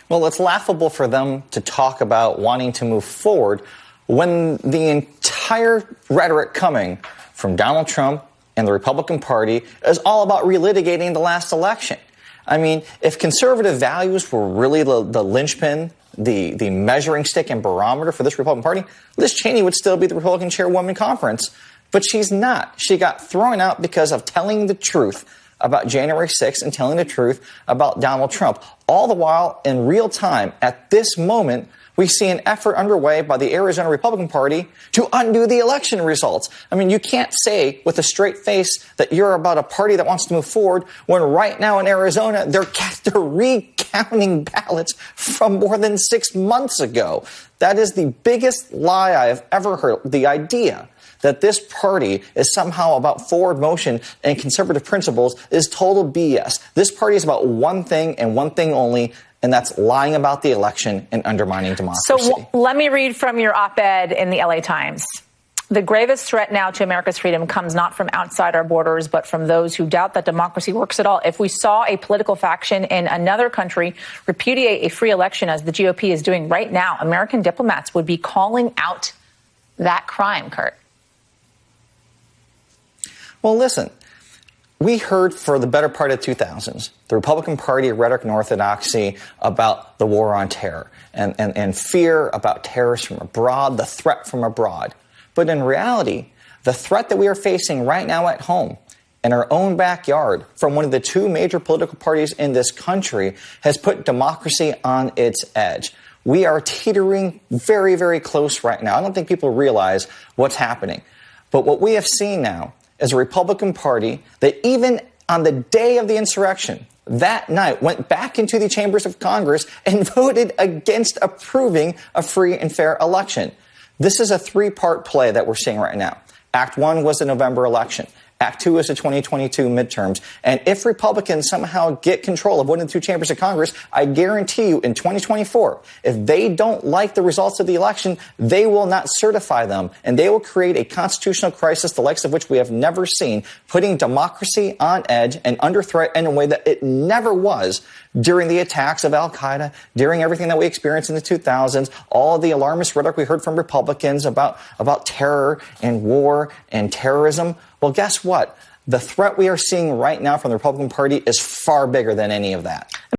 Well, it's laughable for them to talk about wanting to move forward when the entire rhetoric coming from Donald Trump and the Republican Party is all about relitigating the last election. I mean, if conservative values were really the linchpin, the measuring stick and barometer for this Republican Party, Liz Cheney would still be the Republican chairwoman conference. But she's not. She got thrown out because of telling the truth about January 6th and telling the truth about Donald Trump. All the while, in real time, at this moment, we see an effort underway by the Arizona Republican Party to undo the election results. I mean, you can't say with a straight face that you're about a party that wants to move forward when right now in Arizona, they're recounting ballots from more than 6 months ago. That is the biggest lie I have ever heard. The idea that this party is somehow about forward motion and conservative principles is total BS. This party is about one thing and one thing only, and that's lying about the election and undermining democracy. So let me read from your op-ed in the LA Times. The gravest threat now to America's freedom comes not from outside our borders, but from those who doubt that democracy works at all. If we saw a political faction in another country repudiate a free election, as the GOP is doing right now, American diplomats would be calling out that crime, Kurt. Well, listen, we heard for the better part of the 2000s, the Republican Party rhetoric and orthodoxy about the war on terror and fear about terrorists from abroad, the threat from abroad. But in reality, the threat that we are facing right now at home in our own backyard from one of the two major political parties in this country has put democracy on its edge. We are teetering very, very close right now. I don't think people realize what's happening. But what we have seen now is a Republican Party that even on the day of the insurrection, that night, went back into the chambers of Congress and voted against approving a free and fair election. This is a three-part play that we're seeing right now. Act 1 was the November election. Act 2 is the 2022 midterms. And if Republicans somehow get control of one of the two chambers of Congress, I guarantee you in 2024, if they don't like the results of the election, they will not certify them. And they will create a constitutional crisis, the likes of which we have never seen, putting democracy on edge and under threat in a way that it never was during the attacks of al-Qaeda, during everything that we experienced in the 2000s, all the alarmist rhetoric we heard from Republicans about terror and war and terrorism. Well, guess what? The threat we are seeing right now from the Republican Party is far bigger than any of that.